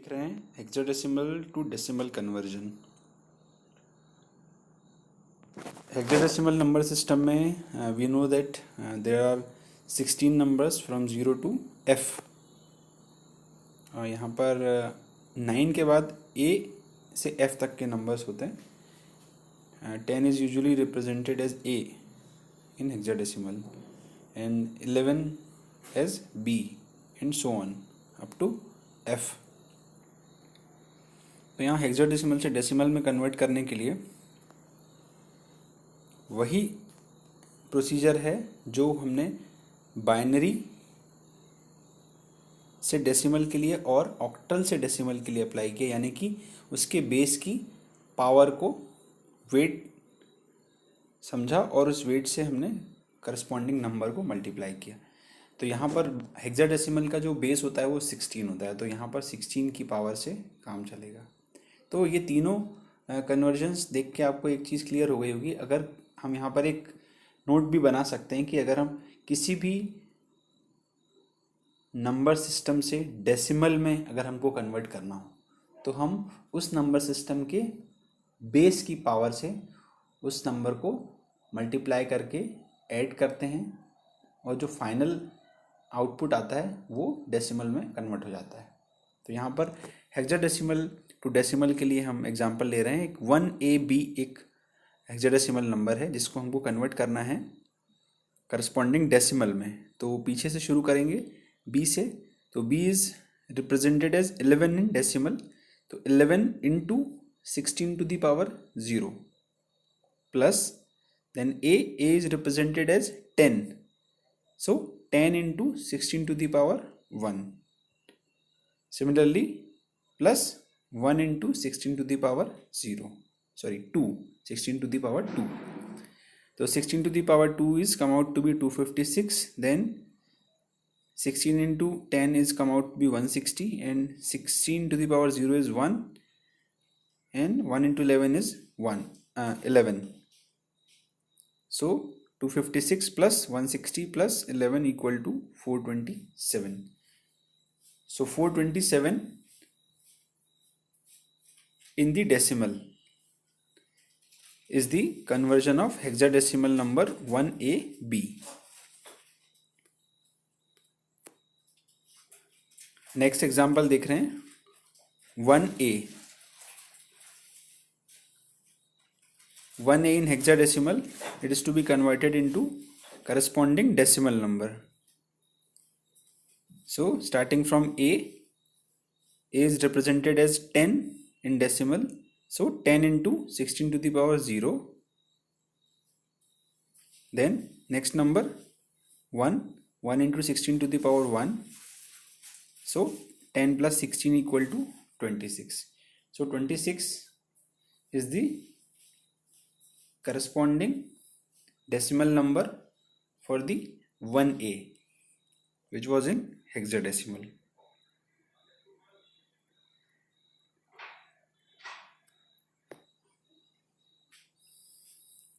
देख रहे हैं hexadecimal to decimal conversion. Hexadecimal number system में we know that there are 16 numbers from 0 to F। यहाँ पर 9 के बाद A से F तक के नंबर्स होते हैं। 10 is usually represented as A in hexadecimal and 11 as B and so on up to F। तो यहाँ हेक्साडेसिमल से डेसिमल में कन्वर्ट करने के लिए वही प्रोसीजर है जो हमने बाइनरी से डेसिमल के लिए और ऑक्टल से डेसिमल के लिए अप्लाई किया, यानी कि उसके बेस की पावर को वेट समझा और उस वेट से हमने करस्पॉन्डिंग नंबर को मल्टीप्लाई किया। तो यहाँ पर हेक्साडेसिमल का जो बेस होता है वो 16 होता है, तो यहाँ पर 16 की पावर से काम चलेगा। तो ये तीनों कन्वर्जन्स देख के आपको एक चीज़ क्लियर हो गई होगी। अगर हम यहाँ पर एक नोट भी बना सकते हैं कि अगर हम किसी भी नंबर सिस्टम से डेसिमल में अगर हमको कन्वर्ट करना हो तो हम उस नंबर सिस्टम के बेस की पावर से उस नंबर को मल्टीप्लाई करके ऐड करते हैं और जो फाइनल आउटपुट आता है वो डेसिमल में कन्वर्ट हो जाता है। तो यहाँ पर हेक्साडेसिमल टू डेसिमल के लिए हम एग्जांपल ले रहे हैं। एक 1AB एक हेक्साडेसिमल नंबर है जिसको हमको कन्वर्ट करना है करस्पॉन्डिंग डेसिमल में। तो पीछे से शुरू करेंगे B से। तो B is represented as 11 in decimal, तो 11 into 16 to the power 0 plus then A is represented as 10, so 10 into 16 to the power 1, similarly plus 1 into 16 to the power 2, 16 to the power 2, so 16 to the power 2 is come out to be 256, then 16 into 10 is come out to be 160, and 16 to the power 0 is 1, and 1 into 11 is 11. So 256 plus 160 plus 11 equal to 427. So 427 in the decimal is the conversion of hexadecimal number 1AB. Next example देख रहे हैं 1A in hexadecimal, it is to be converted into corresponding decimal number. So starting from A is represented as 10 in decimal, so 10 into 16 to the power 0, then next number 1 into 16 to the power 1, so 10 plus 16 equal to 26. So 26 is the corresponding decimal number for the 1A which was in hexadecimal.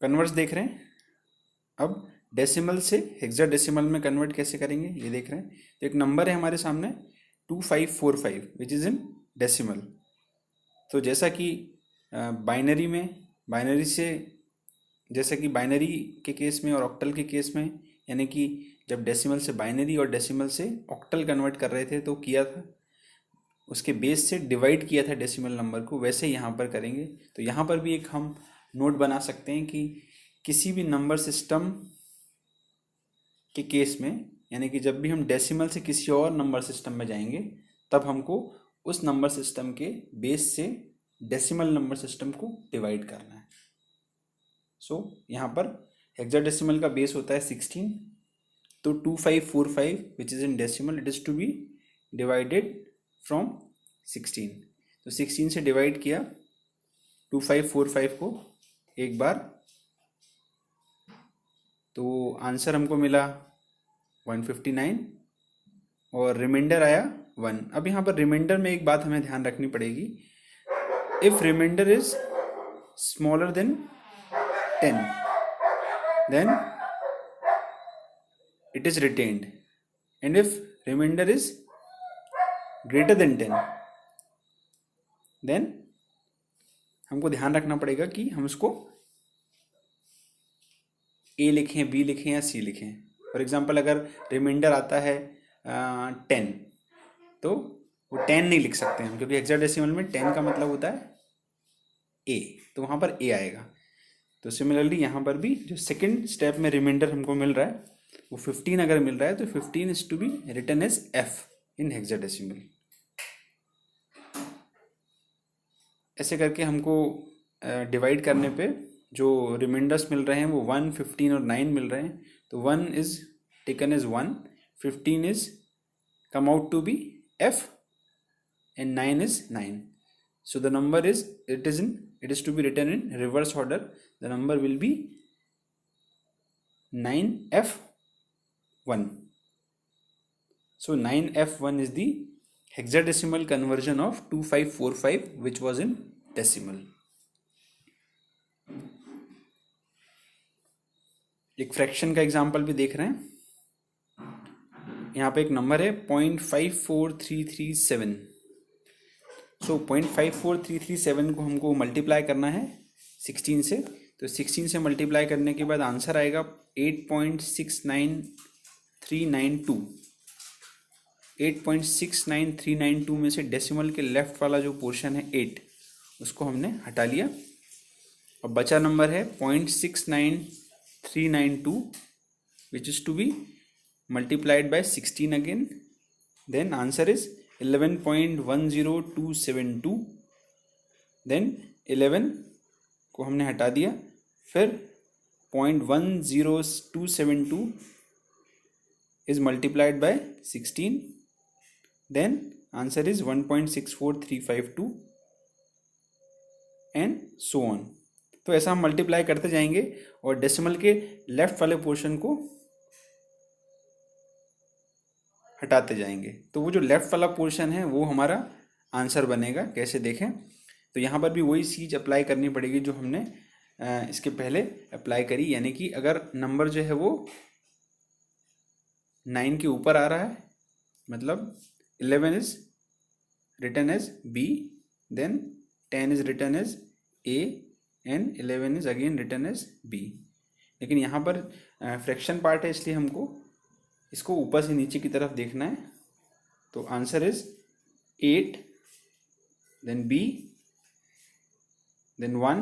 Converse देख रहे हैं। अब decimal से hexadecimal में convert कैसे करेंगे ये देख रहे हैं। तो एक नंबर है हमारे सामने 2545 विच इज़ इन डेसिमल। तो जैसा कि बाइनरी में जैसे कि बाइनरी के केस में और ऑक्टल के केस में, यानी कि जब डेसिमल से बाइनरी और डेसिमल से ऑक्टल कन्वर्ट कर रहे थे तो किया था उसके बेस से डिवाइड किया था डेसिमल नंबर को, वैसे यहाँ पर करेंगे। तो यहाँ पर भी एक हम नोट बना सकते हैं कि किसी भी नंबर सिस्टम के केस में, यानी कि जब भी हम डेसिमल से किसी और नंबर सिस्टम में जाएंगे तब हमको उस नंबर सिस्टम के बेस से डेसिमल नंबर सिस्टम को डिवाइड करना है। सो यहाँ पर हेक्साडेसिमल का बेस होता है 16, तो 2545 which is in decimal it is to be divided from 16। तो 16 से डिवाइड किया 2545 को एक बार, तो आंसर हमको मिला 159 और रिमाइंडर आया 1। अब यहाँ पर रिमाइंडर में एक बात हमें ध्यान रखनी पड़ेगी, if reminder is smaller then 10 then it is retained, and if remainder is greater than 10 then हमको ध्यान रखना पड़ेगा कि हम उसको ए लिखें, बी लिखें या सी लिखें। फॉर एग्जांपल अगर रिमाइंडर आता है 10, तो वो 10 नहीं लिख सकते हम, क्योंकि हेक्साडेसिमल में 10 का मतलब होता है ए, तो वहाँ पर ए आएगा। तो सिमिलरली यहाँ पर भी जो सेकंड स्टेप में रिमाइंडर हमको मिल रहा है वो 15 अगर मिल रहा है, तो 15 is to be written as F in hexadecimal. ऐसे करके हमको डिवाइड करने पे जो रिमाइंडर्स मिल रहे हैं वो 1, 15 और 9 मिल रहे हैं। तो 1 is taken as 1, 15 is come out to be F and 9 is 9. So the number is, it is to be written in reverse order. The number will be 9f1. So 9f1 is the hexadecimal conversion of 2545, which was in decimal. एक fraction का example भी देख रहे हैं। यहाँ पे एक number है 0.54337। सो 0.54337 को हमको मल्टीप्लाई करना है 16 से। तो 16 से मल्टीप्लाई करने के बाद आंसर आएगा 8.69392। 8.69392 में से डेसिमल के लेफ्ट वाला जो पोर्शन है 8, उसको हमने हटा लिया। अब बचा नंबर है 0.69392, which is to be multiplied by 16 again. Then answer is 11.10272. Then 11 को हमने हटा दिया, फिर 0.10272 is multiplied by 16. Then answer is 1.64352 and so on. तो ऐसा हम मल्टीप्लाई करते जाएंगे और डेसिमल के लेफ्ट वाले पोर्शन को हटाते जाएंगे। तो वो जो लेफ्ट वाला पोर्शन है वो हमारा आंसर बनेगा। कैसे देखें, तो यहाँ पर भी वही चीज़ अप्लाई करनी पड़ेगी जो हमने इसके पहले अप्लाई करी, यानी कि अगर नंबर जो है वो 9 के ऊपर आ रहा है, मतलब 11 is written as B, then 10 is written as A and 11 is again written as B. लेकिन यहाँ पर फ्रैक्शन पार्ट है, इसलिए हमको इसको ऊपर से नीचे की तरफ देखना है। तो answer is 8, then B, then 1,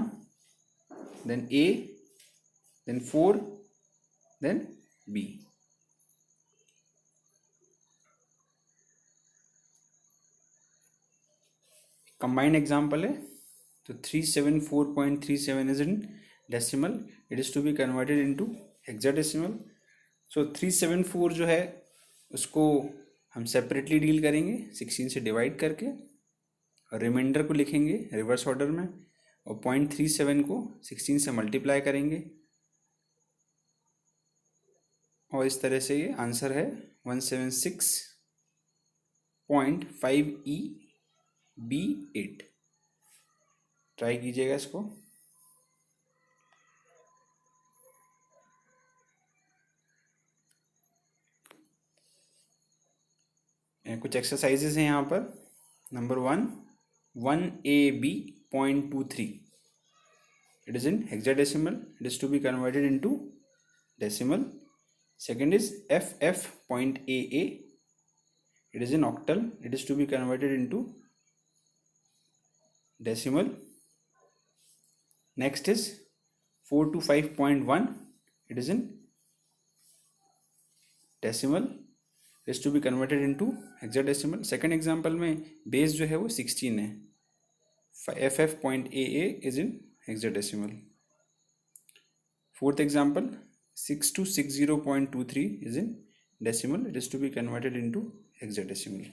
then A, then 4, then B. Combined example है। तो 374.37 is in decimal, it is to be converted into hexadecimal. So 374 जो है उसको हम सेपरेटली डील करेंगे 16 से डिवाइड करके, और रिमाइंडर को लिखेंगे रिवर्स ऑर्डर में, और 0.37 को 16 से मल्टीप्लाई करेंगे, और इस तरह से ये आंसर है 176.5EB8। ट्राई कीजिएगा इसको। कुछ एक्सरसाइजेस हैं यहाँ पर। Number 1, 1AB.23, it is in hexadecimal, it is to be converted into decimal. Second is FF.AA, it is in octal, it is to be converted into decimal. Next is 425.1, it is in decimal, is to be converted into hexadecimal। Second example में base जो है वो 16 है। FF.AA is in hexadecimal। Fourth example 6260.23 is in decimal, it is to be converted into hexadecimal।